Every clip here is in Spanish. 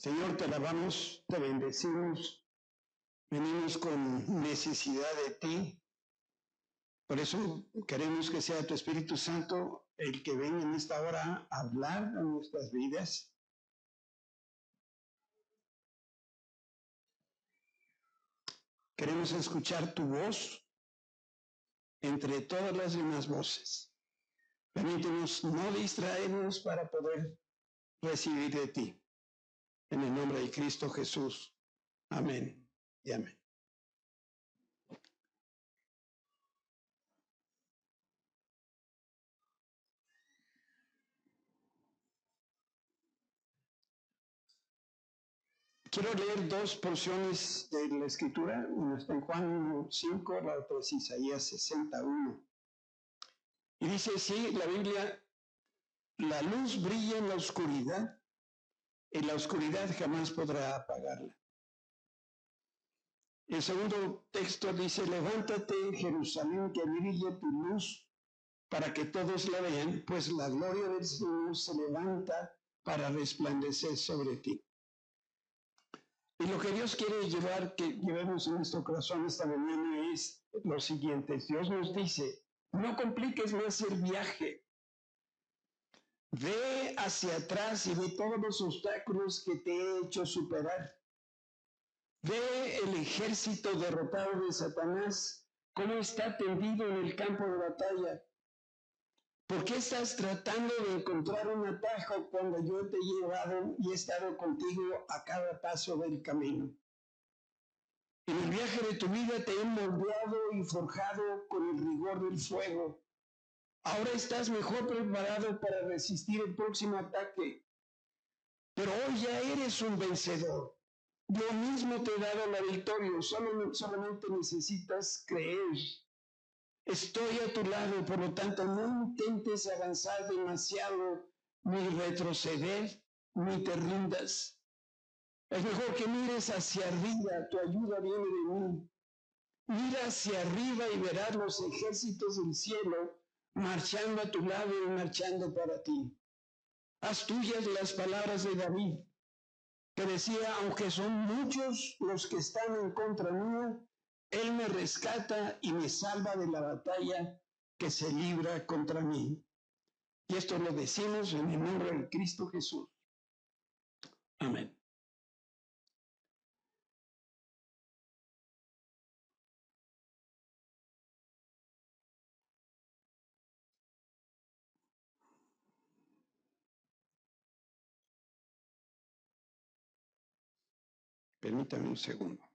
Señor, te alabamos, te bendecimos, venimos con necesidad de ti. Por eso queremos que sea tu Espíritu Santo el que venga en esta hora a hablar a nuestras vidas. Queremos escuchar tu voz entre todas las demás voces. Permítenos no distraernos para poder recibir de ti. En el nombre de Cristo Jesús. Amén y amén. Quiero leer dos porciones de la Escritura. Una está en Juan 5, la otra es Isaías 61. Y dice así la Biblia: la luz brilla en la oscuridad, y la oscuridad jamás podrá apagarla. El segundo texto dice: levántate, Jerusalén, que brille tu luz, para que todos la vean, pues la gloria del Señor se levanta para resplandecer sobre ti. Y lo que Dios quiere que llevemos en nuestro corazón esta mañana es lo siguiente. Dios nos dice: no compliques más el viaje. Ve hacia atrás y ve todos los obstáculos que te he hecho superar. Ve el ejército derrotado de Satanás, cómo está tendido en el campo de batalla. ¿Por qué estás tratando de encontrar un atajo cuando yo te he llevado y he estado contigo a cada paso del camino? En el viaje de tu vida te he moldeado y forjado con el rigor del fuego. Ahora estás mejor preparado para resistir el próximo ataque. Pero hoy ya eres un vencedor. Yo mismo te he dado la victoria. Solamente necesitas creer. Estoy a tu lado, por lo tanto, no intentes avanzar demasiado, ni retroceder, ni te rindas. Es mejor que mires hacia arriba, tu ayuda viene de mí. Mira hacia arriba y verás los ejércitos del cielo marchando a tu lado y marchando para ti. Haz tuyas las palabras de David, que decía: aunque son muchos los que están en contra mía, Él me rescata y me salva de la batalla que se libra contra mí. Y esto lo decimos en el nombre de Cristo Jesús. Amén. Permítame un segundo.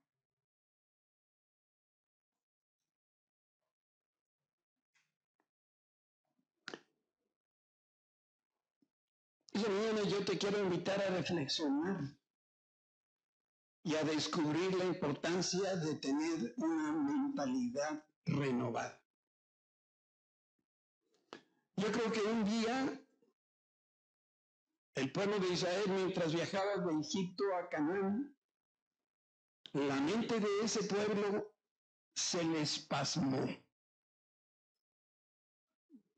Esta mañana yo te quiero invitar a reflexionar y a descubrir la importancia de tener una mentalidad renovada. Yo creo que un día el pueblo de Israel, mientras viajaba de Egipto a Canaán, la mente de ese pueblo se les pasmó.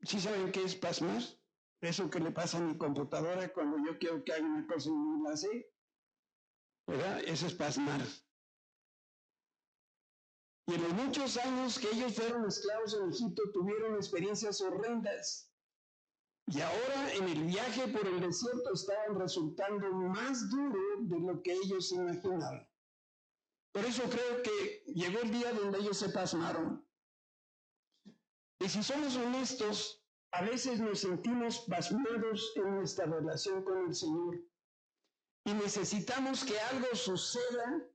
¿Sí saben qué es pasmar? Eso que le pasa a mi computadora cuando yo quiero que haga una cosa y no la hace, ¿verdad? Eso es pasmar. Y en los muchos años que ellos fueron esclavos en Egipto, tuvieron experiencias horrendas. Y ahora en el viaje por el desierto estaban resultando más duro de lo que ellos imaginaron. Por eso creo que llegó el día donde ellos se pasmaron. Y si somos honestos, a veces nos sentimos pasmados en nuestra relación con el Señor. Y necesitamos que algo suceda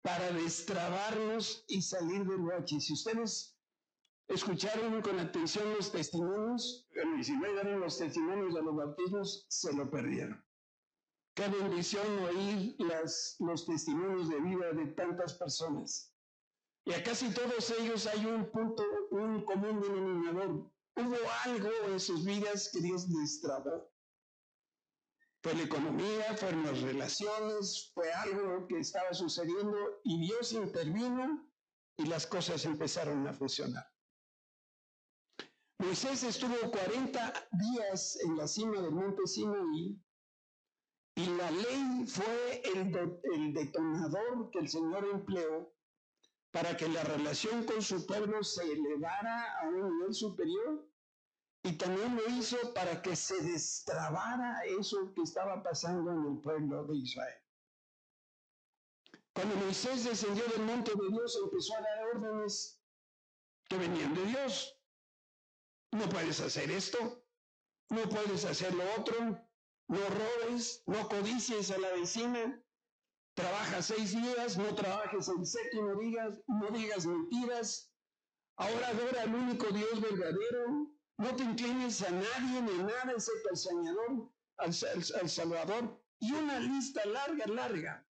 para destrabarnos y salir del bache. Si ustedes escucharon con atención los testimonios, y si no oyeron los testimonios de los bautismos, se lo perdieron. Qué bendición oír los testimonios de vida de tantas personas. Y a casi todos ellos hay un punto, un común denominador. Hubo algo en sus vidas que Dios destrabó. Fue la economía, fueron las relaciones, fue algo que estaba sucediendo y Dios intervino y las cosas empezaron a funcionar. Moisés estuvo 40 días en la cima del monte Sinaí y la ley fue el detonador que el Señor empleó para que la relación con su pueblo se elevara a un nivel superior, y también lo hizo para que se destrabara eso que estaba pasando en el pueblo de Israel. Cuando Moisés descendió del monte de Dios, empezó a dar órdenes que venían de Dios. No puedes hacer esto, no puedes hacer lo otro, no robes, no codicies a la vecina, trabaja 6 días, no trabajes el séptimo, no digas mentiras, ahora adora al único Dios verdadero, no te inclines a nadie ni a nada excepto al Señor, al Salvador, y una lista larga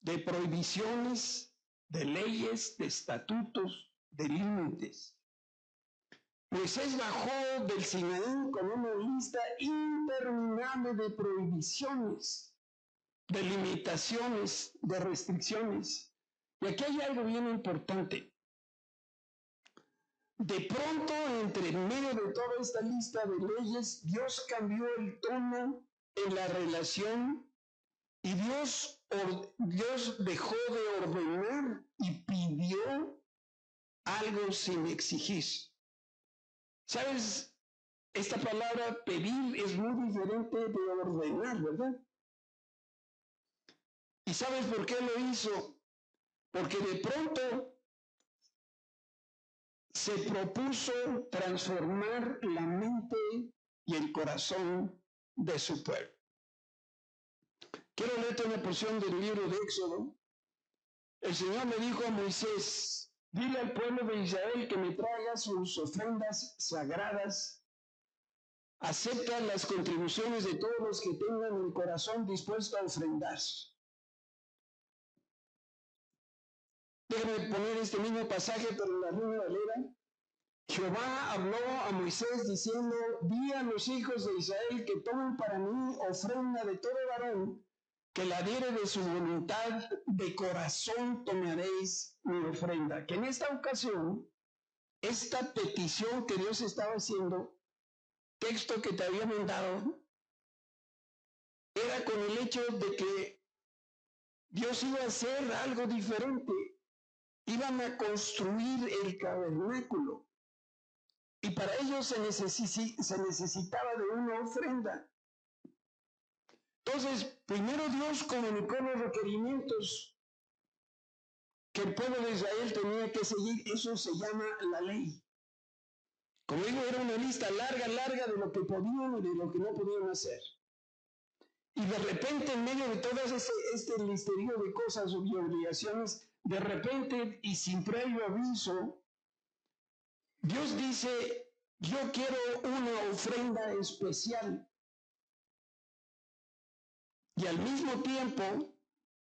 de prohibiciones, de leyes, de estatutos, de límites. Moisés bajó del Sinaí con una lista interminable de prohibiciones, de limitaciones, de restricciones. Y aquí hay algo bien importante. De pronto, entre medio de toda esta lista de leyes, Dios cambió el tono en la relación y Dios dejó de ordenar y pidió algo sin exigir. ¿Sabes? Esta palabra pedir es muy diferente de ordenar, ¿verdad? ¿Y sabes por qué lo hizo? Porque de pronto se propuso transformar la mente y el corazón de su pueblo. Quiero leerte una porción del libro de Éxodo. El Señor le dijo a Moisés: dile al pueblo de Israel que me traiga sus ofrendas sagradas. Acepta las contribuciones de todos los que tengan el corazón dispuesto a ofrendar. Déjame poner este mismo pasaje, pero en la Reina Valera. Jehová habló a Moisés diciendo: di a los hijos de Israel que tomen para mí ofrenda de todo varón que la diere de su voluntad, de corazón tomaréis mi ofrenda. Que en esta ocasión, esta petición que Dios estaba haciendo, texto que te había mandado, era con el hecho de que Dios iba a hacer algo diferente. Iban a construir el tabernáculo. Y para ello se necesitaba de una ofrenda. Entonces, primero Dios comunicó los requerimientos que el pueblo de Israel tenía que seguir. Eso se llama la ley. Como digo, era una lista larga de lo que podían y de lo que no podían hacer. Y de repente, en medio de todo este listerío de cosas y obligaciones, de repente y sin previo aviso, Dios dice: yo quiero una ofrenda especial. Y al mismo tiempo,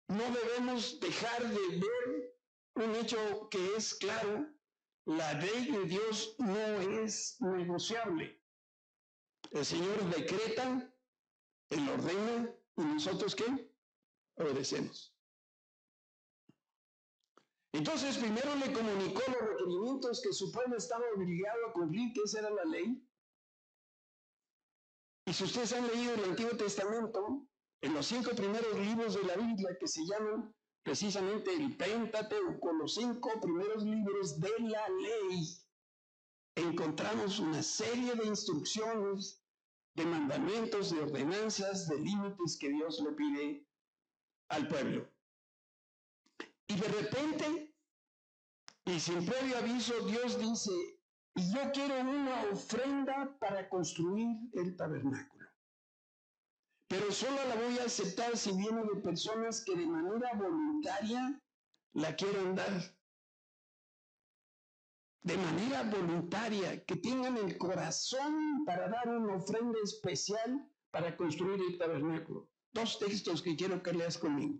no debemos dejar de ver un hecho que es claro: la ley de Dios no es negociable. El Señor decreta, Él ordena, y nosotros ¿qué? Obedecemos. Entonces, primero le comunicó los requerimientos que su pueblo estaba obligado a cumplir, que esa era la ley. Y si ustedes han leído el Antiguo Testamento, en los 5 primeros libros de la Biblia, que se llaman precisamente el Pentateuco, los 5 primeros libros de la ley, encontramos una serie de instrucciones, de mandamientos, de ordenanzas, de límites que Dios le pide al pueblo. Y de repente, y sin previo aviso, Dios dice: y yo quiero una ofrenda para construir el tabernáculo. Pero solo la voy a aceptar si viene de personas que de manera voluntaria la quieran dar. De manera voluntaria, que tengan el corazón para dar una ofrenda especial para construir el tabernáculo. 2 textos que quiero que leas conmigo.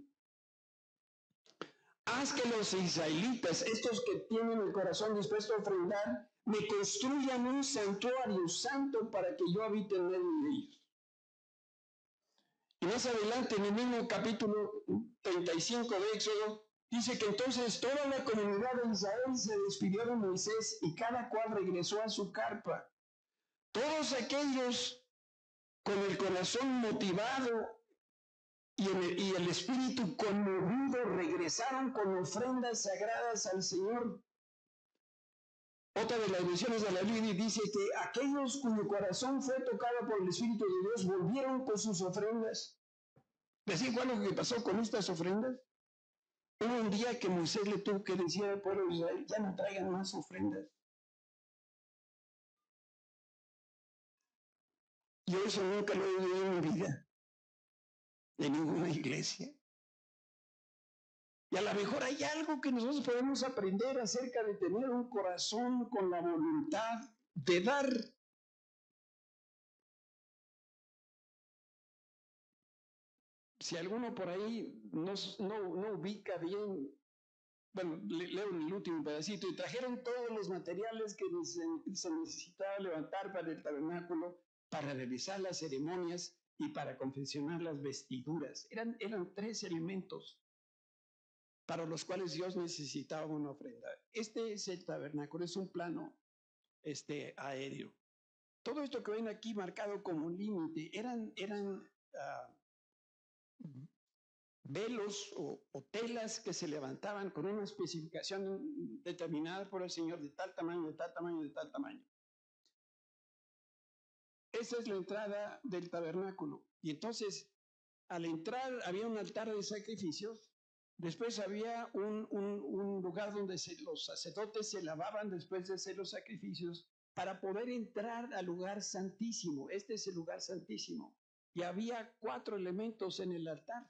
Haz que los israelitas, estos que tienen el corazón dispuesto a ofrendar, me construyan un santuario santo para que yo habite en medio de ellos. Y más adelante, en el mismo capítulo 35 de Éxodo, dice que entonces toda la comunidad de Israel se despidió de Moisés y cada cual regresó a su carpa. Todos aquellos con el corazón motivado y el espíritu conmovido, regresaron con ofrendas sagradas al Señor. Otra de las versiones de la Biblia dice que aquellos cuyo corazón fue tocado por el Espíritu de Dios volvieron con sus ofrendas. ¿Decir cuál es lo que pasó con estas ofrendas? Hubo un día que Moisés le tuvo que decir al pueblo de Israel, ya no traigan más ofrendas. Yo eso nunca lo he vivido en mi vida, de ninguna iglesia. Y a lo mejor hay algo que nosotros podemos aprender acerca de tener un corazón con la voluntad de dar. Si alguno por ahí no ubica bien, bueno, leo el último pedacito, y trajeron todos los materiales que se necesitaba levantar para el tabernáculo, para realizar las ceremonias y para confeccionar las vestiduras. Eran 3 elementos para los cuales Dios necesitaba una ofrenda. Este es el tabernáculo, es un plano aéreo. Todo esto que ven aquí marcado como límite eran velos o telas que se levantaban con una especificación determinada por el Señor de tal tamaño, de tal tamaño, de tal tamaño. Esa es la entrada del tabernáculo. Y entonces, al entrar había un altar de sacrificios. Después había un lugar donde los sacerdotes se lavaban después de hacer los sacrificios para poder entrar al lugar santísimo. Este es el lugar santísimo. Y había 4 elementos en el altar.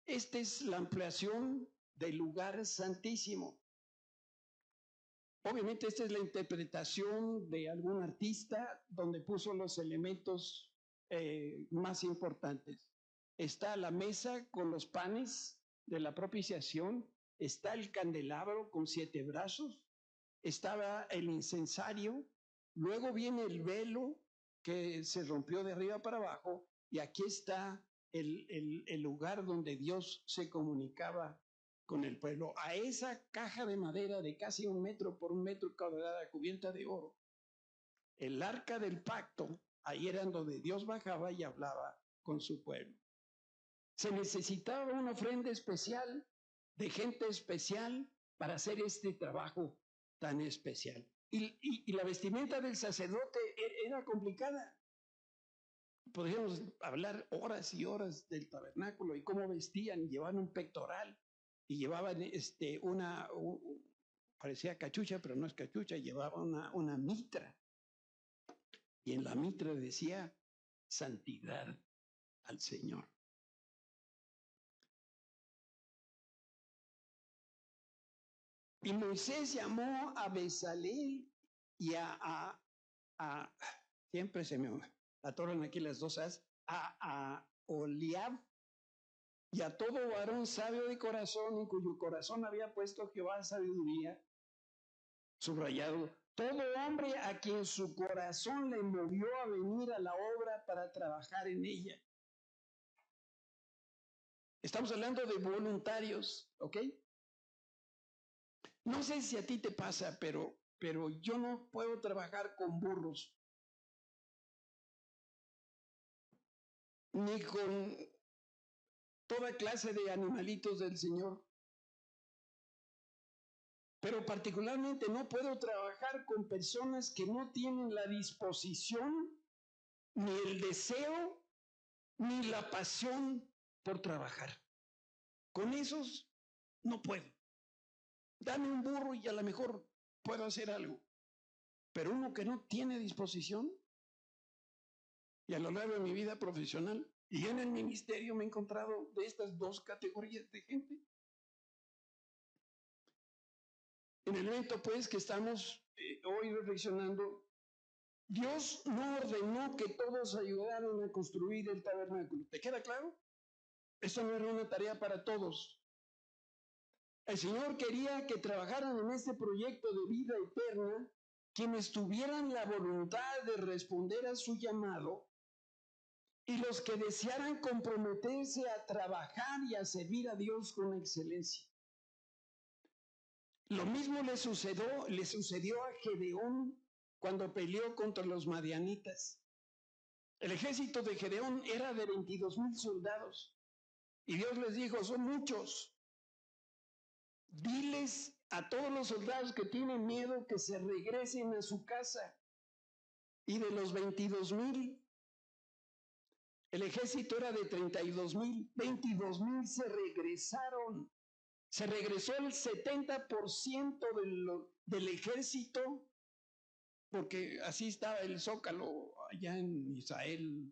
Esta es la ampliación del lugar santísimo. Obviamente esta es la interpretación de algún artista donde puso los elementos más importantes. Está la mesa con los panes de la propiciación, está el candelabro con 7 brazos, estaba el incensario, luego viene el velo que se rompió de arriba para abajo y aquí está el lugar donde Dios se comunicaba con el pueblo. A esa caja de madera de casi 1 metro por 1 metro cuadrada cubierta de oro, el arca del pacto, ahí era donde Dios bajaba y hablaba con su pueblo. Se necesitaba una ofrenda especial de gente especial para hacer este trabajo tan especial. Y la vestimenta del sacerdote era complicada. Podríamos hablar horas y horas del tabernáculo y cómo vestían. Llevaban un pectoral y llevaban parecía cachucha, pero no es cachucha, llevaba una mitra. Y en la mitra decía santidad al Señor. Y Moisés llamó a Bezalel y siempre se me atoran aquí las 2 A's, a Oliab y a todo varón sabio de corazón en cuyo corazón había puesto Jehová sabiduría, subrayado, todo hombre a quien su corazón le movió a venir a la obra para trabajar en ella. Estamos hablando de voluntarios, ¿ok? No sé si a ti te pasa, pero yo no puedo trabajar con burros, ni con toda clase de animalitos del Señor. Pero particularmente no puedo trabajar con personas que no tienen la disposición, ni el deseo, ni la pasión por trabajar. Con esos no puedo. Dame un burro y a lo mejor puedo hacer algo. Pero uno que no tiene disposición, y a lo largo de mi vida profesional y en el ministerio me he encontrado de estas 2 categorías de gente. En el evento pues que estamos hoy reflexionando, Dios no ordenó que todos ayudaran a construir el tabernáculo. ¿Te queda claro? Eso no era una tarea para todos. El Señor quería que trabajaran en este proyecto de vida eterna quienes tuvieran la voluntad de responder a su llamado y los que desearan comprometerse a trabajar y a servir a Dios con excelencia. Lo mismo le sucedió a Gedeón cuando peleó contra los madianitas. El ejército de Gedeón era de 22,000 soldados. Y Dios les dijo, son muchos. Diles a todos los soldados que tienen miedo que se regresen a su casa. Y de los 22,000, el ejército era de 32,000. 22,000 se regresaron. Se regresó el 70% del ejército, porque así estaba el Zócalo allá en Israel.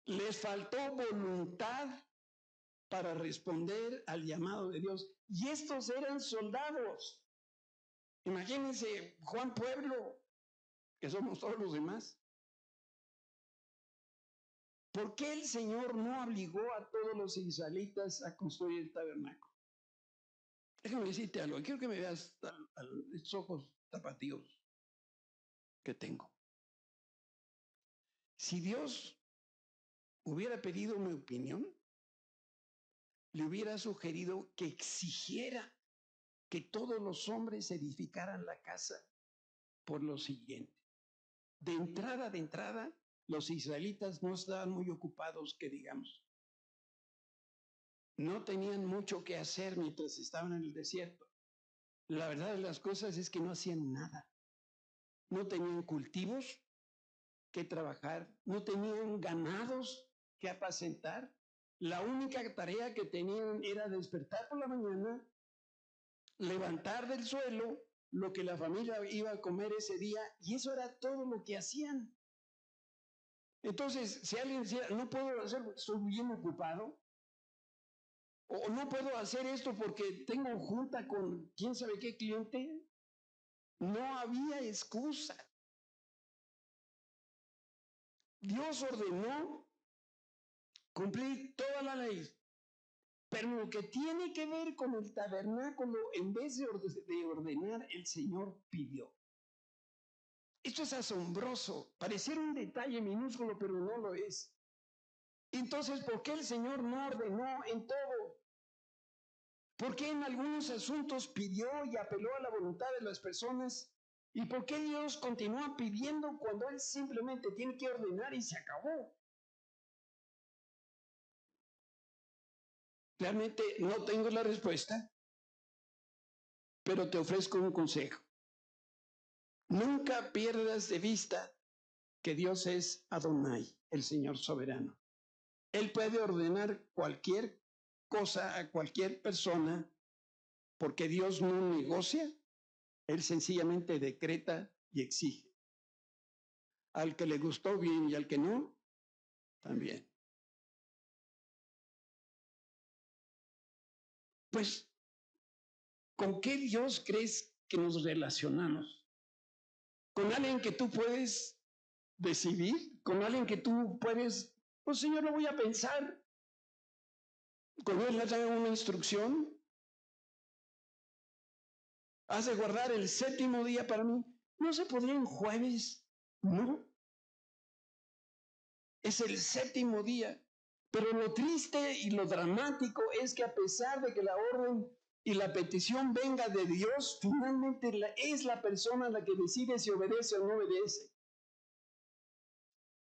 Les faltó voluntad para responder al llamado de Dios. Y estos eran soldados. Imagínense Juan Pueblo, que somos todos los demás. ¿Por qué el Señor no obligó a todos los israelitas a construir el tabernáculo? Déjame decirte algo. Quiero que me veas estos ojos tapatíos que tengo. Si Dios hubiera pedido mi opinión, le hubiera sugerido que exigiera que todos los hombres edificaran la casa por lo siguiente. De entrada, los israelitas no estaban muy ocupados, que digamos. No tenían mucho que hacer mientras estaban en el desierto. La verdad de las cosas es que no hacían nada. No tenían cultivos que trabajar, no tenían ganados que apacentar. La única tarea que tenían era despertar por la mañana, levantar del suelo lo que la familia iba a comer ese día, y eso era todo lo que hacían. Entonces, si alguien decía, no puedo hacer porque estoy bien ocupado, o no puedo hacer esto porque tengo junta con quién sabe qué cliente, no había excusa. Dios ordenó cumplir toda la ley, pero lo que tiene que ver con el tabernáculo, en vez de ordenar, el Señor pidió. Esto es asombroso, pareciera un detalle minúsculo, pero no lo es. Entonces, ¿por qué el Señor no ordenó en todo? ¿Por qué en algunos asuntos pidió y apeló a la voluntad de las personas? ¿Y por qué Dios continúa pidiendo cuando Él simplemente tiene que ordenar y se acabó? Realmente no tengo la respuesta, pero te ofrezco un consejo. Nunca pierdas de vista que Dios es Adonai, el Señor soberano. Él puede ordenar cualquier cosa a cualquier persona porque Dios no negocia, Él sencillamente decreta y exige. Al que le gustó bien y al que no, también. Pues, ¿con qué Dios crees que nos relacionamos? ¿Con alguien que tú puedes decidir? ¿Con alguien que tú puedes, pues Señor, lo voy a pensar? ¿Con Él le dan una instrucción? ¿Has de guardar el séptimo día para mí? ¿No se podría en jueves? No. Es el séptimo día. Pero lo triste y lo dramático es que a pesar de que la orden y la petición venga de Dios, finalmente es la persona la que decide si obedece o no obedece.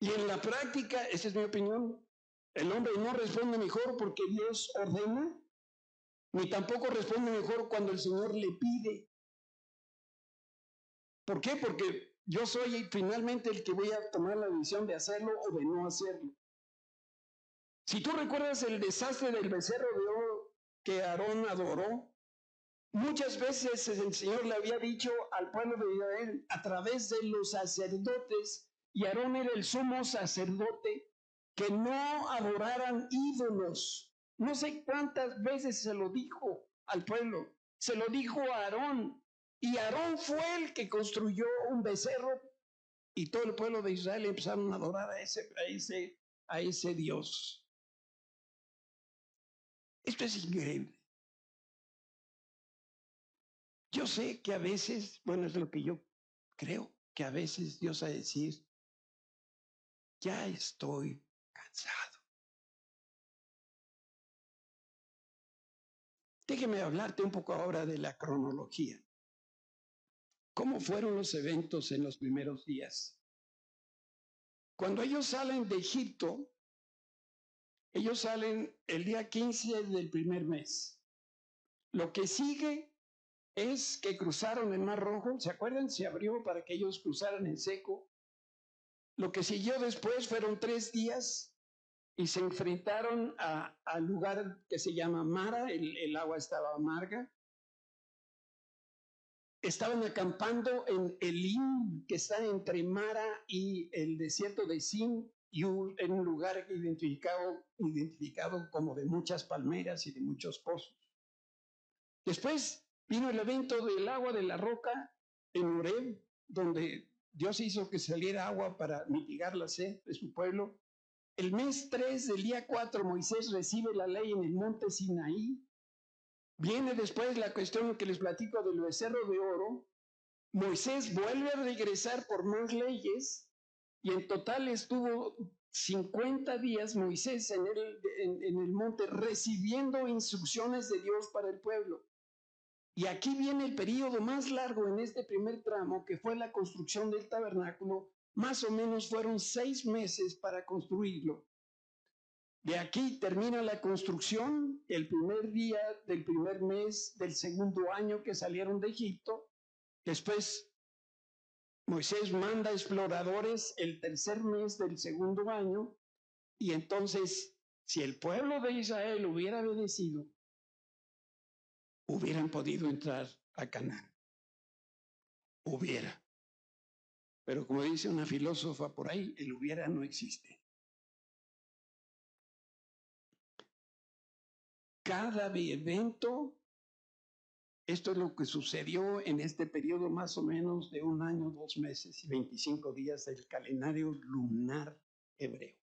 Y en la práctica, esa es mi opinión, el hombre no responde mejor porque Dios ordena, ni tampoco responde mejor cuando el Señor le pide. ¿Por qué? Porque yo soy finalmente el que voy a tomar la decisión de hacerlo o de no hacerlo. Si tú recuerdas el desastre del becerro de oro que Aarón adoró, muchas veces el Señor le había dicho al pueblo de Israel a través de los sacerdotes, y Aarón era el sumo sacerdote, que no adoraran ídolos. No sé cuántas veces se lo dijo al pueblo, se lo dijo a Aarón, y Aarón fue el que construyó un becerro, y todo el pueblo de Israel empezaron a adorar a ese Dios. Esto es increíble. Yo sé que a veces, bueno, es lo que yo creo, que a veces Dios va a decir, ya estoy cansado. Déjeme hablarte un poco ahora de la cronología. ¿Cómo fueron los eventos en los primeros días Cuando ellos salen de Egipto, ellos salen el día 15 del primer mes. Lo que sigue es que cruzaron el Mar Rojo, ¿se acuerdan? Se abrió para que ellos cruzaran en seco. Lo que siguió después fueron 3 días y se enfrentaron al lugar que se llama Mara, el agua estaba amarga. Estaban acampando en Elim, que está entre Mara y el desierto de Sin, y en un lugar identificado como de muchas palmeras y de muchos pozos. Después vino el evento del agua de la roca en Horeb, donde Dios hizo que saliera agua para mitigar la sed de su pueblo. El mes 3 del día 4, Moisés recibe la ley en el monte Sinaí. Viene después la cuestión que les platico del becerro de oro. Moisés vuelve a regresar por más leyes y en total estuvo 50 días Moisés en el monte recibiendo instrucciones de Dios para el pueblo. Y aquí viene el periodo más largo en este primer tramo, que fue la construcción del tabernáculo. Más o menos fueron 6 meses para construirlo. De aquí termina la construcción el primer día del primer mes del segundo año que salieron de Egipto. Después Moisés manda exploradores el tercer mes del segundo año, y entonces, si el pueblo de Israel hubiera obedecido, hubieran podido entrar a Canaán. Hubiera. Pero como dice una filósofa por ahí, el hubiera no existe. Cada evento, esto es lo que sucedió en este periodo más o menos de 1 año, 2 meses y 25 días del calendario lunar hebreo.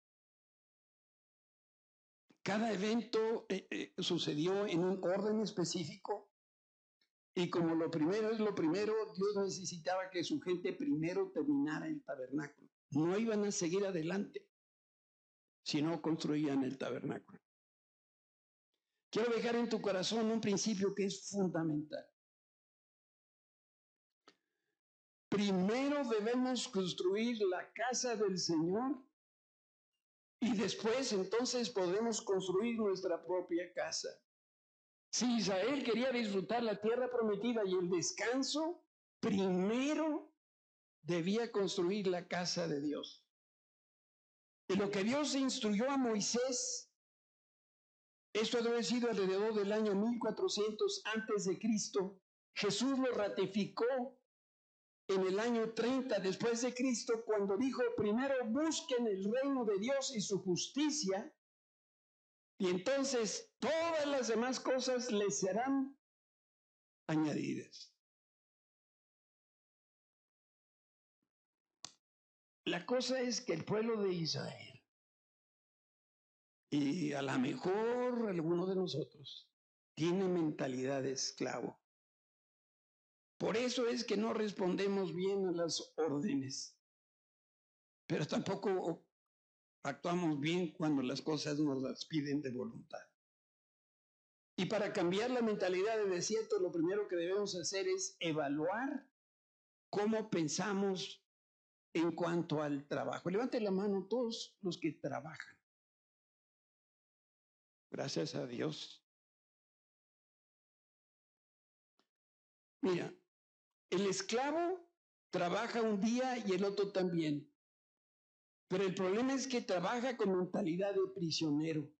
Cada evento sucedió en un orden específico, y como lo primero es lo primero, Dios necesitaba que su gente primero terminara el tabernáculo. No iban a seguir adelante si no construían el tabernáculo. Quiero dejar en tu corazón un principio que es fundamental. Primero debemos construir la casa del Señor y después entonces podemos construir nuestra propia casa. Si Israel quería disfrutar la tierra prometida y el descanso, primero debía construir la casa de Dios. Y lo que Dios instruyó a Moisés, esto debe haber sido alrededor del año 1400 antes de Cristo, Jesús lo ratificó en el año 30 después de Cristo, cuando dijo: primero busquen el reino de Dios y su justicia, y entonces todas las demás cosas les serán añadidas. La cosa es que el pueblo de Israel, y a lo mejor alguno de nosotros, tiene mentalidad de esclavo. Por eso es que no respondemos bien a las órdenes, pero tampoco actuamos bien cuando las cosas nos las piden de voluntad. Y para cambiar la mentalidad de desierto, lo primero que debemos hacer es evaluar cómo pensamos en cuanto al trabajo. Levanten la mano todos los que trabajan. Gracias a Dios. Mira, el esclavo trabaja un día y el otro también. Pero el problema es que trabaja con mentalidad de prisionero.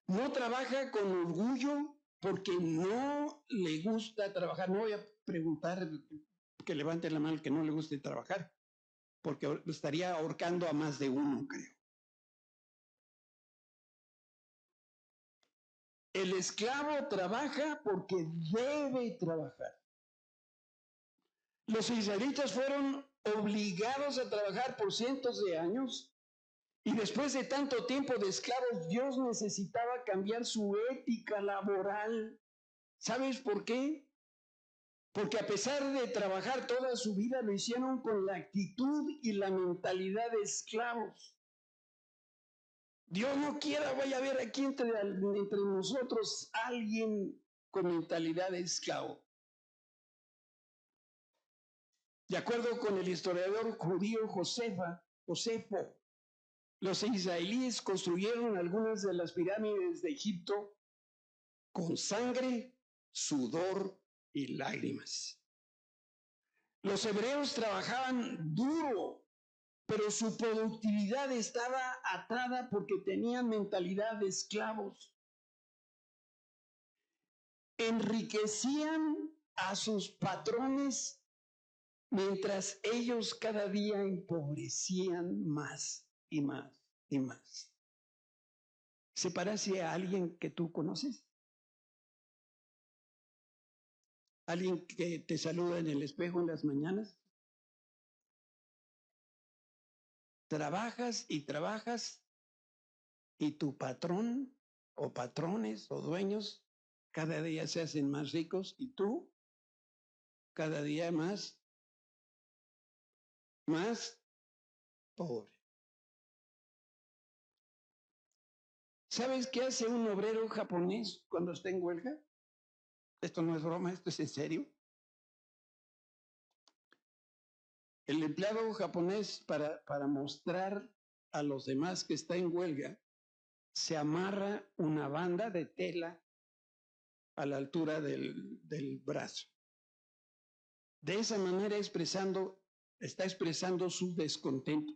No trabaja con orgullo porque no le gusta trabajar. No voy a preguntar que levante la mano que no le guste trabajar, porque estaría ahorcando a más de uno, creo. El esclavo trabaja porque debe trabajar. Los israelitas fueron obligados a trabajar por cientos de años, y después de tanto tiempo de esclavos, Dios necesitaba cambiar su ética laboral. ¿Sabes por qué? Porque a pesar de trabajar toda su vida, lo hicieron con la actitud y la mentalidad de esclavos. Dios no quiera vaya a ver aquí entre nosotros alguien con mentalidad de esclavo. De acuerdo con el historiador judío Josefa, Josepo. Los israelíes construyeron algunas de las pirámides de Egipto con sangre, sudor y lágrimas. Los hebreos trabajaban duro, pero su productividad estaba atada porque tenían mentalidad de esclavos. Enriquecían a sus patrones mientras ellos cada día empobrecían más y más y más. ¿Se parece a alguien que tú conoces? ¿Alguien que te saluda en el espejo en las mañanas? Trabajas y trabajas y tu patrón o patrones o dueños cada día se hacen más ricos y tú cada día más pobre. ¿Sabes qué hace un obrero japonés cuando está en huelga? Esto no es broma, esto es en serio. El empleado japonés, para mostrar a los demás que está en huelga, se amarra una banda de tela a la altura del brazo. De esa manera está expresando su descontento.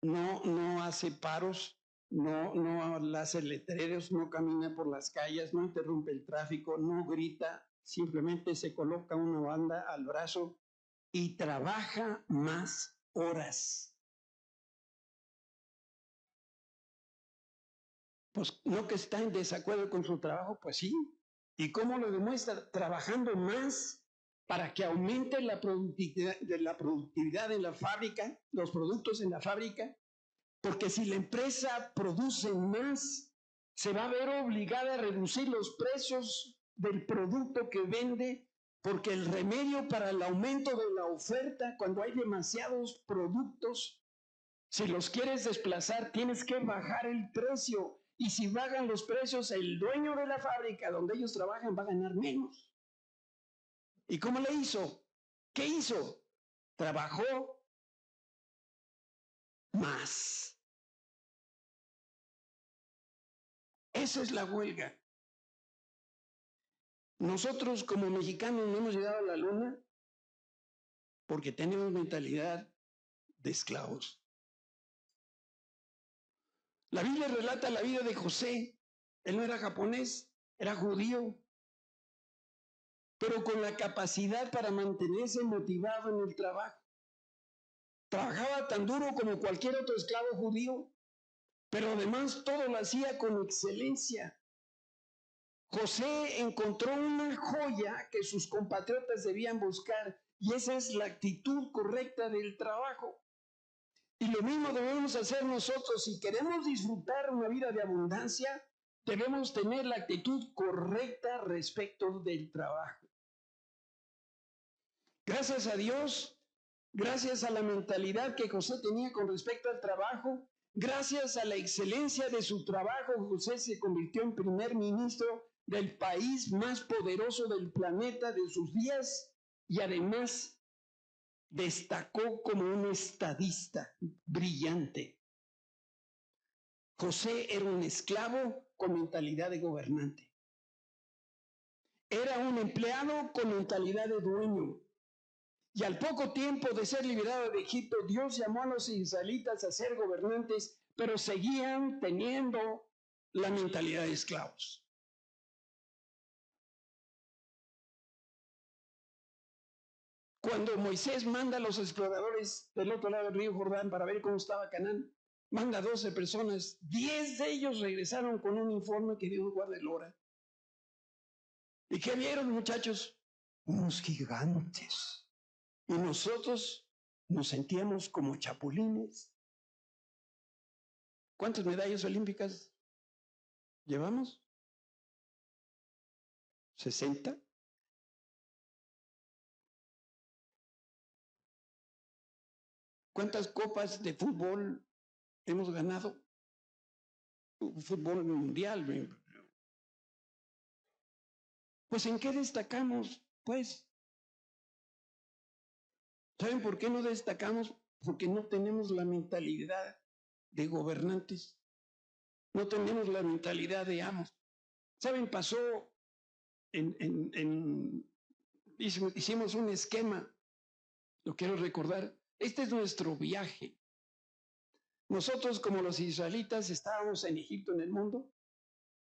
No hace paros, no hace letreros, no camina por las calles, no interrumpe el tráfico, no grita, simplemente se coloca una banda al brazo y trabaja más horas. Pues no que está en desacuerdo con su trabajo, pues sí. ¿Y cómo lo demuestra? Trabajando más para que aumente la productividad en la fábrica, los productos en la fábrica, porque si la empresa produce más, se va a ver obligada a reducir los precios del producto que vende, porque el remedio para el aumento de la oferta, cuando hay demasiados productos, si los quieres desplazar, tienes que bajar el precio. Y si bajan los precios, el dueño de la fábrica donde ellos trabajan va a ganar menos. ¿Y cómo le hizo? ¿Qué hizo? Trabajó más. Esa es la huelga. Nosotros como mexicanos no hemos llegado a la luna porque tenemos mentalidad de esclavos. La Biblia relata la vida de José. Él no era japonés, era judío, pero con la capacidad para mantenerse motivado en el trabajo. Trabajaba tan duro como cualquier otro esclavo judío, pero además todo lo hacía con excelencia. José encontró una joya que sus compatriotas debían buscar, y esa es la actitud correcta del trabajo. Y lo mismo debemos hacer nosotros. Si queremos disfrutar una vida de abundancia, debemos tener la actitud correcta respecto del trabajo. Gracias a Dios, gracias a la mentalidad que José tenía con respecto al trabajo, gracias a la excelencia de su trabajo, José se convirtió en primer ministro del país más poderoso del planeta de sus días y además destacó como un estadista brillante. José era un esclavo con mentalidad de gobernante. Era un empleado con mentalidad de dueño. Y al poco tiempo de ser liberado de Egipto, Dios llamó a los israelitas a ser gobernantes, pero seguían teniendo la mentalidad de esclavos. Cuando Moisés manda a los exploradores del otro lado del río Jordán para ver cómo estaba Canaán, manda 12 personas, 10 de ellos regresaron con un informe que Dios guarda el hora. ¿Y qué vieron, muchachos? Unos gigantes. Y nosotros nos sentíamos como chapulines. ¿Cuántas medallas olímpicas llevamos? 60. ¿Cuántas copas de fútbol hemos ganado? Fútbol mundial. Pues ¿en qué destacamos? Pues, ¿saben por qué no destacamos? porque no tenemos la mentalidad de gobernantes, no tenemos la mentalidad de amos. ¿Saben? Hicimos un esquema, lo quiero recordar. Este es nuestro viaje. Nosotros, como los israelitas, estábamos en Egipto, en el mundo.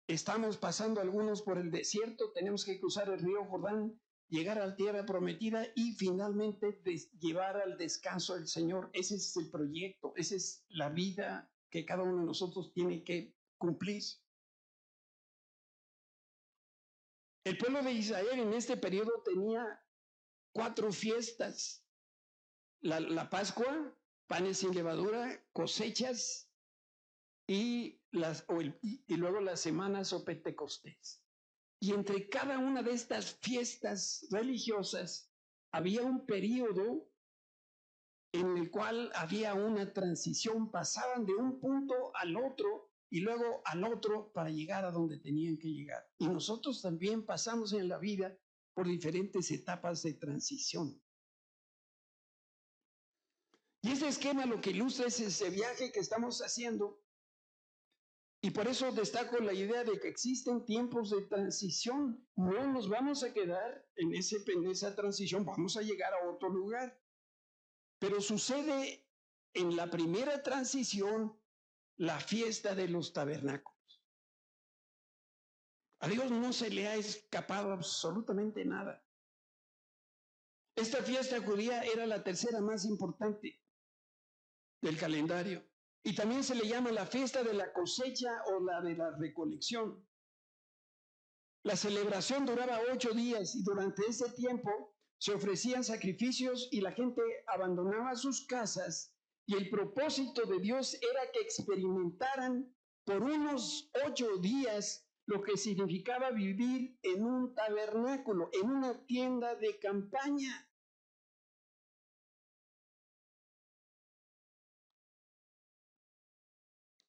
Estamos pasando algunos por el desierto, tenemos que cruzar el río Jordán, llegar a la tierra prometida y finalmente llevar al descanso del Señor. Ese es el proyecto, esa es la vida que cada uno de nosotros tiene que cumplir. El pueblo de Israel en este periodo tenía 4 fiestas: la Pascua, panes sin levadura, cosechas y luego las semanas o Pentecostés. Y entre cada una de estas fiestas religiosas había un periodo en el cual había una transición, pasaban de un punto al otro y luego al otro para llegar a donde tenían que llegar. Y nosotros también pasamos en la vida por diferentes etapas de transición. Y ese esquema lo que ilustra es ese viaje que estamos haciendo. Y por eso destaco la idea de que existen tiempos de transición. No nos vamos a quedar en esa transición, vamos a llegar a otro lugar. Pero sucede en la primera transición la fiesta de los tabernáculos. A Dios no se le ha escapado absolutamente nada. Esta fiesta judía era la tercera más importante del calendario. Y también se le llama la fiesta de la cosecha o la de la recolección. La celebración duraba 8 días y durante ese tiempo se ofrecían sacrificios y la gente abandonaba sus casas, y el propósito de Dios era que experimentaran por unos 8 días lo que significaba vivir en un tabernáculo, en una tienda de campaña.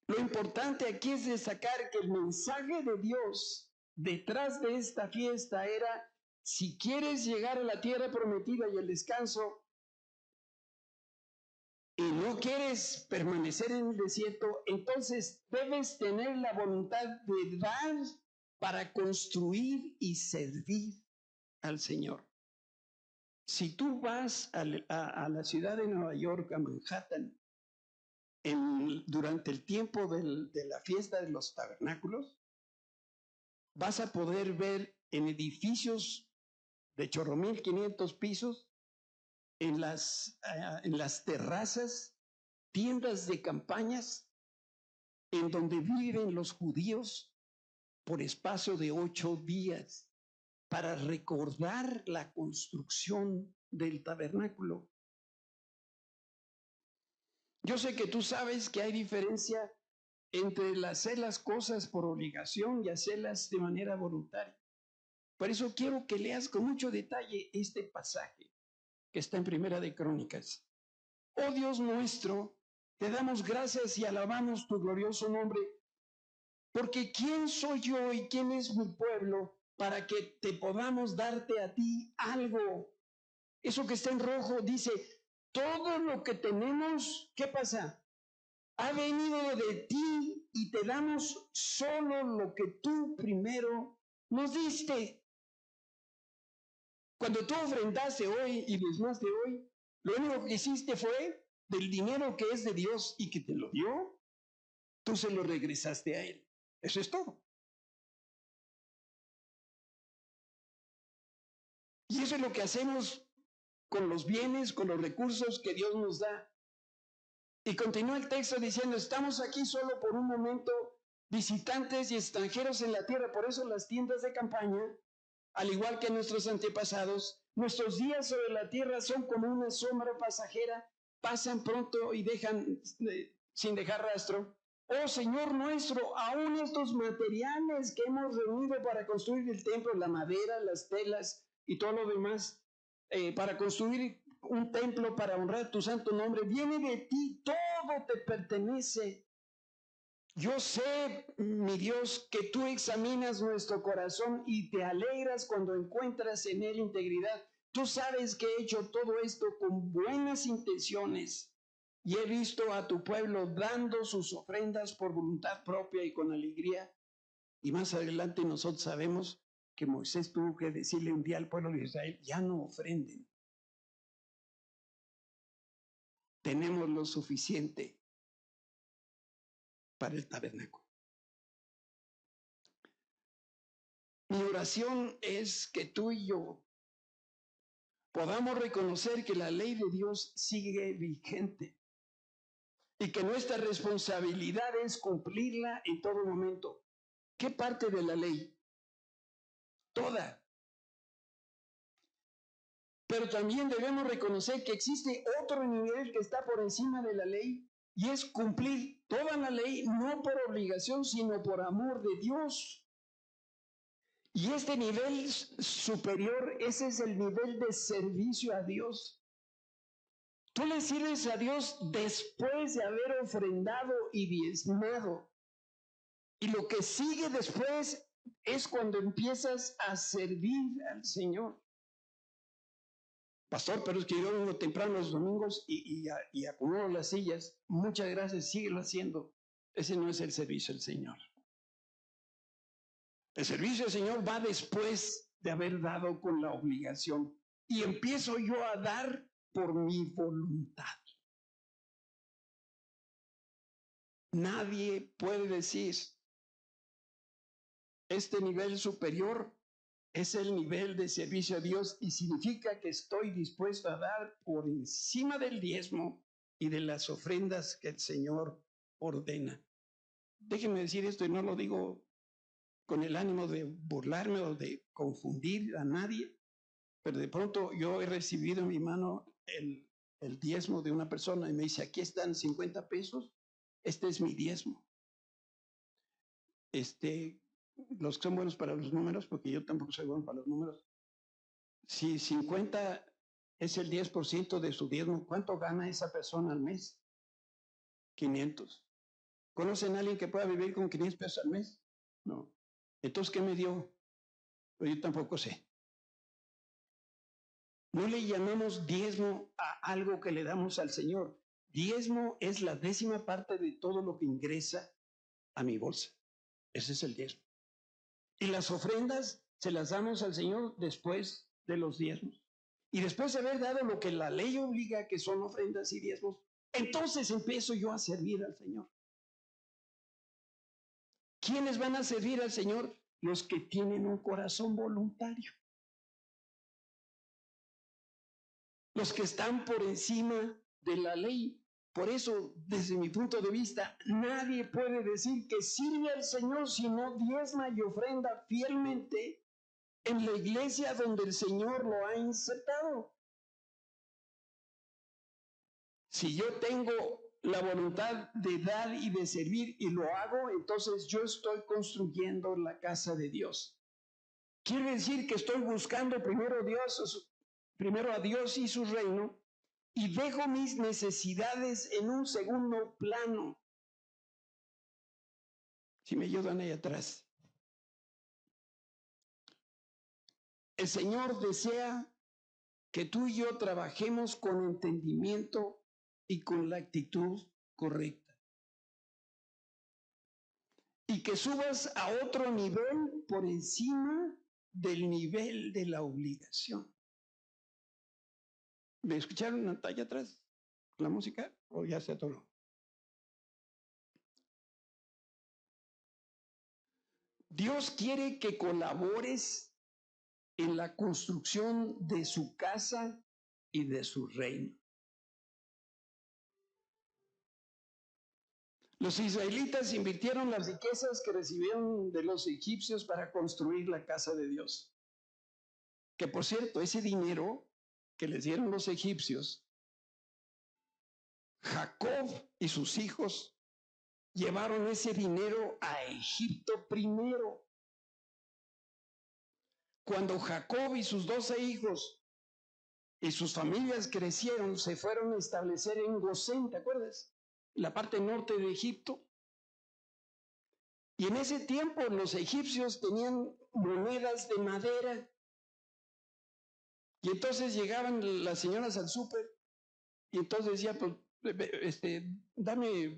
Lo importante aquí es destacar que el mensaje de Dios detrás de esta fiesta era: si quieres llegar a la tierra prometida y el descanso, y no quieres permanecer en el desierto, entonces debes tener la voluntad de dar para construir y servir al Señor. Si tú vas a la ciudad de Nueva York, a Manhattan, durante el tiempo de la fiesta de los tabernáculos, vas a poder ver en edificios de 8,500 pisos, en las terrazas, tiendas de campañas en donde viven los judíos por espacio de 8 días para recordar la construcción del tabernáculo. Yo sé que tú sabes que hay diferencia entre el hacer las cosas por obligación y hacerlas de manera voluntaria. Por eso quiero que leas con mucho detalle este pasaje que está en Primera de Crónicas. Oh Dios nuestro, te damos gracias y alabamos tu glorioso nombre, porque ¿quién soy yo y quién es mi pueblo para que te podamos darte a ti algo? Eso que está en rojo dice: todo lo que tenemos, ¿qué pasa? Ha venido de ti y te damos solo lo que tú primero nos diste. Cuando tú ofrendaste hoy y diezmaste hoy, lo único que hiciste fue del dinero que es de Dios y que te lo dio, tú se lo regresaste a Él. Eso es todo. Y eso es lo que hacemos con los bienes, con los recursos que Dios nos da. Y continúa el texto diciendo: estamos aquí solo por un momento, visitantes y extranjeros en la tierra. Por eso las tiendas de campaña, al igual que nuestros antepasados, nuestros días sobre la tierra son como una sombra pasajera, pasan pronto y dejan sin dejar rastro. Oh Señor nuestro, aún estos materiales que hemos reunido para construir el templo, la madera, las telas y todo lo demás, para construir un templo para honrar tu santo nombre, viene de ti, todo te pertenece. Yo sé, mi Dios, que tú examinas nuestro corazón y te alegras cuando encuentras en él integridad. Tú sabes que he hecho todo esto con buenas intenciones. y he visto a tu pueblo dando sus ofrendas por voluntad propia y con alegría. Y más adelante nosotros sabemos que Moisés tuvo que decirle un día al pueblo de Israel, ya no ofrenden. Tenemos lo suficiente para el tabernáculo. Mi oración es que tú y yo podamos reconocer que la ley de Dios sigue vigente y que nuestra responsabilidad es cumplirla en todo momento. ¿Qué parte de la ley? Toda. Pero también debemos reconocer que existe otro nivel que está por encima de la ley y es cumplir toda la ley, no por obligación, sino por amor de Dios. Y este nivel superior, ese es el nivel de servicio a Dios. Tú le sirves a Dios después de haber ofrendado y diezmado. Y lo que sigue después es cuando empiezas a servir al Señor. Pastor, pero es que yo vengo temprano los domingos y acomodo las sillas. Muchas gracias, síguelo haciendo. Ese no es el servicio al Señor. El servicio al Señor va después de haber dado con la obligación. Y empiezo yo a dar por mi voluntad. Nadie puede decir, este nivel superior es el nivel de servicio a Dios y significa que estoy dispuesto a dar por encima del diezmo y de las ofrendas que el Señor ordena. Déjenme decir esto y no lo digo con el ánimo de burlarme o de confundir a nadie, pero de pronto yo he recibido en mi mano el diezmo de una persona y me dice, aquí están 50 pesos, este es mi diezmo. Los que son buenos para los números, porque yo tampoco soy bueno para los números, si 50 es el 10% de su diezmo, ¿cuánto gana esa persona al mes? 500. ¿Conocen a alguien que pueda vivir con 500 pesos al mes? No. Entonces, ¿qué me dio? Pues yo tampoco sé. No le llamamos diezmo a algo que le damos al Señor. Diezmo es la 10ª parte de todo lo que ingresa a mi bolsa. Ese es el diezmo. Y las ofrendas se las damos al Señor después de los diezmos. Y después de haber dado lo que la ley obliga, que son ofrendas y diezmos, entonces empiezo yo a servir al Señor. ¿Quiénes van a servir al Señor? Los que tienen un corazón voluntario. Los que están por encima de la ley. Por eso, desde mi punto de vista, nadie puede decir que sirve al Señor si no diezma y ofrenda fielmente en la iglesia donde el Señor lo ha insertado. Si yo tengo la voluntad de dar y de servir y lo hago, entonces yo estoy construyendo la casa de Dios. Quiere decir que estoy buscando primero a Dios y su reino, y dejo mis necesidades en un segundo plano. Si me ayudan ahí atrás. El Señor desea que tú y yo trabajemos con entendimiento y con la actitud correcta. Y que subas a otro nivel por encima del nivel de la obligación. ¿Me escucharon allá atrás la música o ya se atoró? Dios quiere que colabores en la construcción de su casa y de su reino. Los israelitas invirtieron las riquezas que recibieron de los egipcios para construir la casa de Dios. Que por cierto, ese dinero que les dieron los egipcios, Jacob y sus hijos llevaron ese dinero a Egipto primero. Cuando Jacob y sus 12 hijos y sus familias crecieron, se fueron a establecer en Gosén, ¿te acuerdas? La parte norte de Egipto. Y en ese tiempo los egipcios tenían monedas de madera. Y entonces llegaban las señoras al súper y entonces decía, pues dame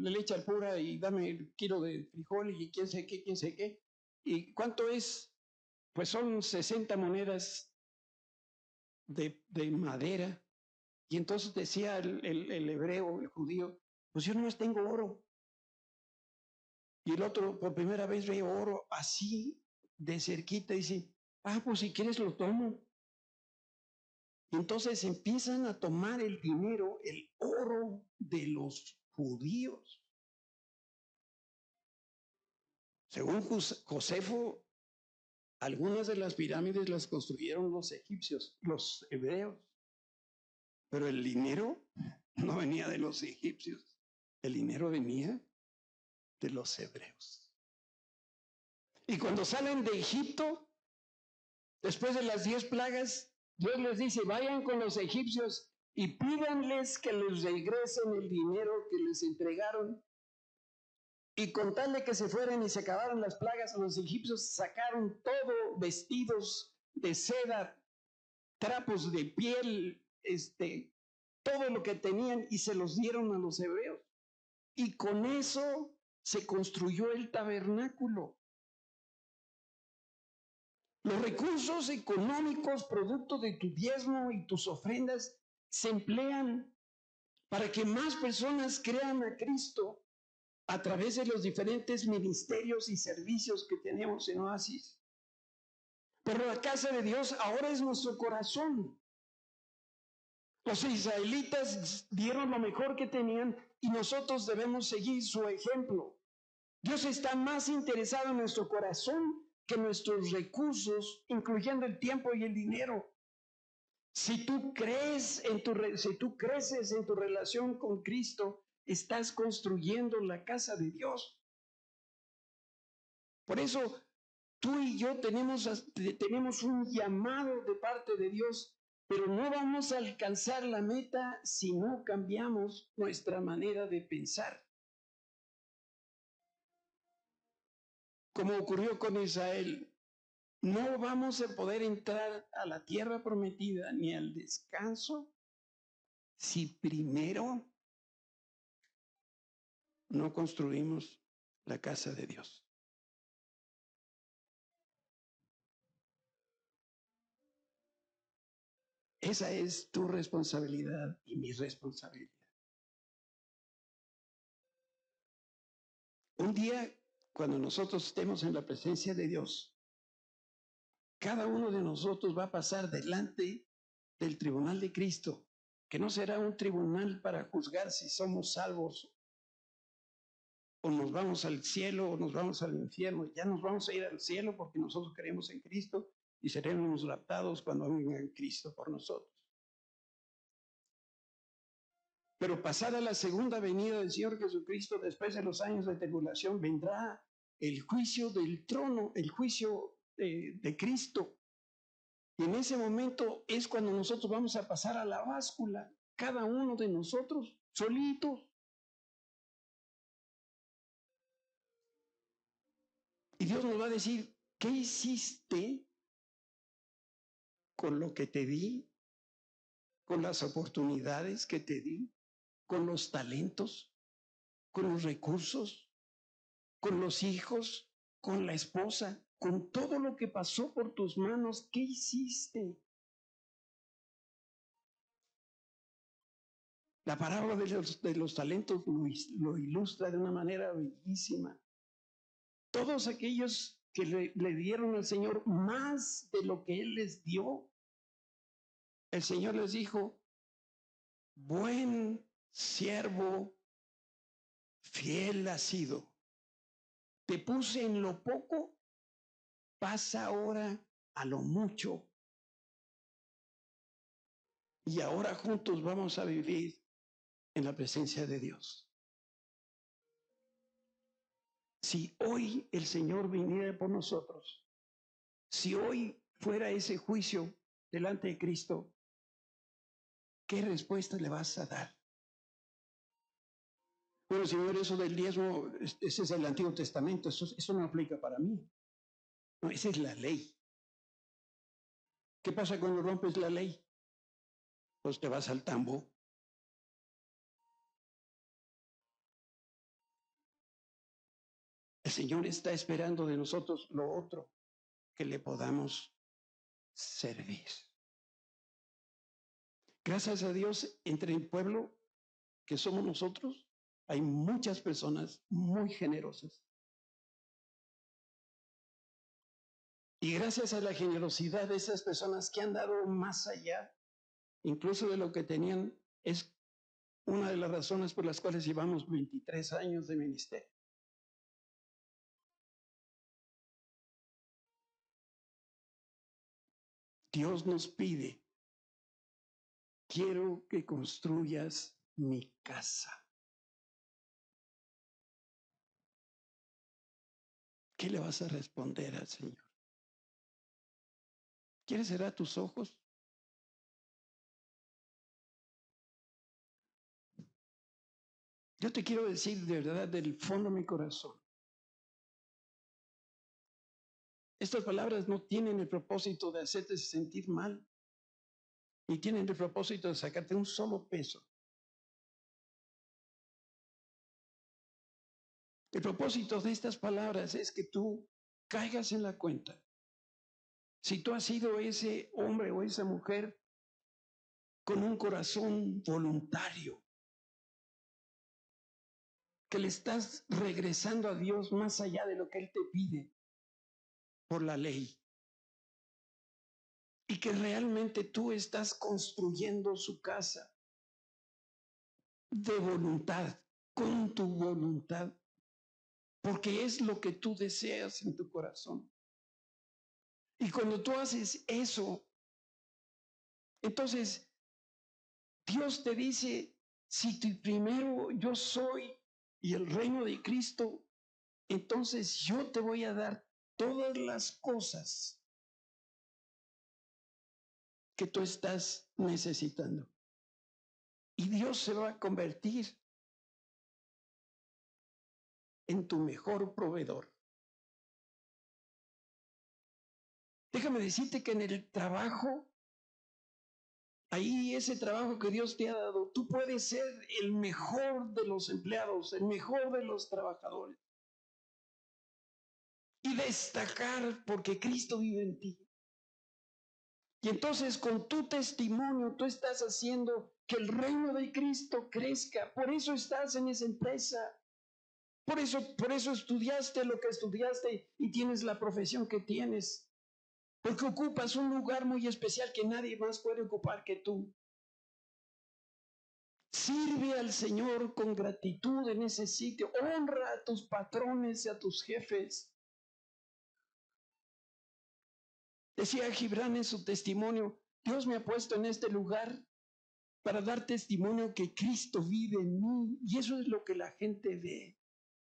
leche al pura y dame el kilo de frijol y quién sé qué. ¿Y cuánto es? Pues son 60 monedas de madera. Y entonces decía el hebreo, el judío, pues yo no tengo oro. Y el otro por primera vez ve oro así de cerquita y dice, pues si quieres lo tomo. Y entonces empiezan a tomar el dinero, el oro de los judíos. Según Josefo, algunas de las pirámides las construyeron los egipcios, los hebreos. Pero el dinero no venía de los egipcios, el dinero venía de los hebreos. Y cuando salen de Egipto, después de las 10 plagas, Dios les dice, vayan con los egipcios y pídanles que les regresen el dinero que les entregaron. Y con tal de que se fueran y se acabaran las plagas, los egipcios sacaron todo, vestidos de seda, trapos de piel, todo lo que tenían y se los dieron a los hebreos. Y con eso se construyó el tabernáculo. Los recursos económicos, producto de tu diezmo y tus ofrendas, se emplean para que más personas crean a Cristo a través de los diferentes ministerios y servicios que tenemos en Oasis. Pero la casa de Dios ahora es nuestro corazón. Los israelitas dieron lo mejor que tenían y nosotros debemos seguir su ejemplo. Dios está más interesado en nuestro corazón que nuestros recursos, incluyendo el tiempo y el dinero. Si tú creces en tu relación con Cristo, estás construyendo la casa de Dios. Por eso, tú y yo tenemos un llamado de parte de Dios, pero no vamos a alcanzar la meta si no cambiamos nuestra manera de pensar. Como ocurrió con Israel, no vamos a poder entrar a la tierra prometida ni al descanso si primero no construimos la casa de Dios. Esa es tu responsabilidad y mi responsabilidad. Un día, cuando nosotros estemos en la presencia de Dios, cada uno de nosotros va a pasar delante del tribunal de Cristo, que no será un tribunal para juzgar si somos salvos o nos vamos al cielo o nos vamos al infierno. Ya nos vamos a ir al cielo porque nosotros creemos en Cristo y seremos raptados cuando venga Cristo por nosotros. Pero pasada la segunda venida del Señor Jesucristo, después de los años de tribulación, vendrá el juicio del trono, el juicio de Cristo. Y en ese momento es cuando nosotros vamos a pasar a la báscula, cada uno de nosotros, solitos. Y Dios nos va a decir, ¿qué hiciste con lo que te di? ¿Con las oportunidades que te di? ¿Con los talentos? ¿Con los recursos? ¿Con los hijos? ¿Con la esposa? ¿Con todo lo que pasó por tus manos? ¿Qué hiciste? La parábola de los talentos lo ilustra de una manera bellísima. Todos aquellos que le dieron al Señor más de lo que Él les dio, el Señor les dijo, buen siervo, fiel has sido. Te puse en lo poco, pasa ahora a lo mucho. Y ahora juntos vamos a vivir en la presencia de Dios. Si hoy el Señor viniera por nosotros, si hoy fuera ese juicio delante de Cristo, ¿qué respuesta le vas a dar? Bueno, Señor, eso del diezmo, ese es el Antiguo Testamento, eso no aplica para mí. No, esa es la ley. ¿Qué pasa cuando rompes la ley? Pues te vas al tambo. El Señor está esperando de nosotros lo otro, que le podamos servir. Gracias a Dios, entre el pueblo que somos nosotros, hay muchas personas muy generosas. Y gracias a la generosidad de esas personas que han dado más allá, incluso de lo que tenían, es una de las razones por las cuales llevamos 23 años de ministerio. Dios nos pide, quiero que construyas mi casa. ¿Qué le vas a responder al Señor? ¿Quieres cerrar tus ojos? Yo te quiero decir de verdad del fondo de mi corazón. Estas palabras no tienen el propósito de hacerte sentir mal, ni tienen el propósito de sacarte un solo peso. El propósito de estas palabras es que tú caigas en la cuenta. Si tú has sido ese hombre o esa mujer con un corazón voluntario, que le estás regresando a Dios más allá de lo que Él te pide por la ley, y que realmente tú estás construyendo su casa de voluntad, con tu voluntad, porque es lo que tú deseas en tu corazón. Y cuando tú haces eso, entonces Dios te dice, si primero yo soy y el reino de Cristo, entonces yo te voy a dar todas las cosas que tú estás necesitando. Y Dios se va a convertir en tu mejor proveedor. Déjame decirte que en el trabajo, ahí ese trabajo que Dios te ha dado, tú puedes ser el mejor de los empleados, el mejor de los trabajadores. Y destacar porque Cristo vive en ti. Y entonces con tu testimonio tú estás haciendo que el reino de Cristo crezca. Por eso estás en esa empresa. Por eso estudiaste lo que estudiaste y tienes la profesión que tienes. Porque ocupas un lugar muy especial que nadie más puede ocupar que tú. Sirve al Señor con gratitud en ese sitio. Honra a tus patrones y a tus jefes. Decía Gibran en su testimonio, Dios me ha puesto en este lugar para dar testimonio que Cristo vive en mí. Y eso es lo que la gente ve.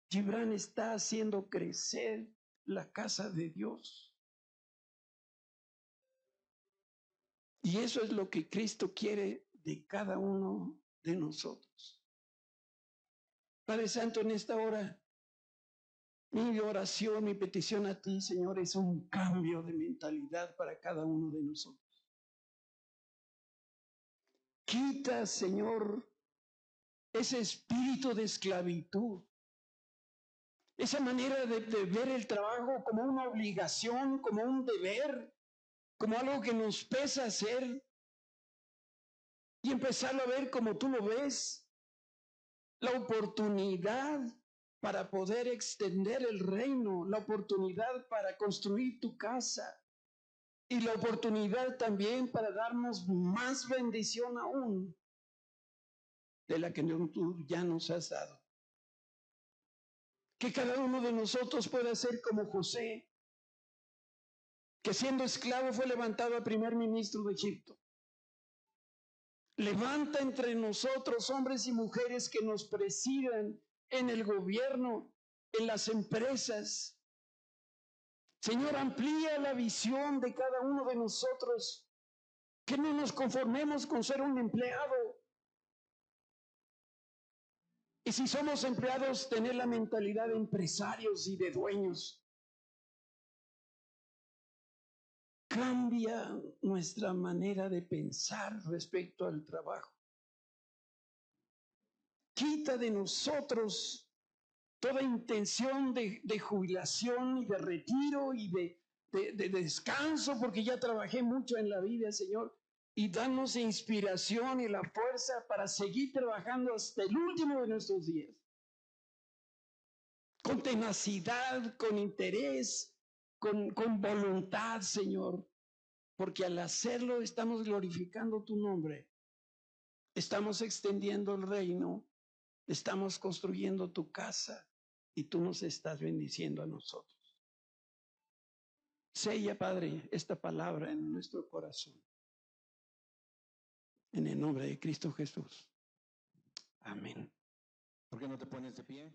Gibran está haciendo crecer la casa de Dios. Y eso es lo que Cristo quiere de cada uno de nosotros. Padre Santo, en esta hora, mi oración, mi petición a ti, Señor, es un cambio de mentalidad para cada uno de nosotros. Quita, Señor, ese espíritu de esclavitud, esa manera de ver el trabajo como una obligación, como un deber, como algo que nos pesa hacer, y empezarlo a ver como tú lo ves, la oportunidad para poder extender el reino, la oportunidad para construir tu casa y la oportunidad también para darnos más bendición aún de la que tú ya nos has dado. Que cada uno de nosotros pueda ser como José, que siendo esclavo fue levantado a primer ministro de Egipto. Levanta entre nosotros hombres y mujeres que nos presidan en el gobierno, en las empresas. Señor, amplía la visión de cada uno de nosotros, que no nos conformemos con ser un empleado. Y si somos empleados, tener la mentalidad de empresarios y de dueños. Cambia nuestra manera de pensar respecto al trabajo. Quita de nosotros toda intención de jubilación y de retiro y de descanso, porque ya trabajé mucho en la vida, Señor, y danos inspiración y la fuerza para seguir trabajando hasta el último de nuestros días, con tenacidad, con interés, con voluntad, Señor, porque al hacerlo estamos glorificando tu nombre, estamos extendiendo el reino, estamos construyendo tu casa y tú nos estás bendiciendo a nosotros. Sella, Padre, esta palabra en nuestro corazón. En el nombre de Cristo Jesús. Amén. ¿Por qué no te pones de pie?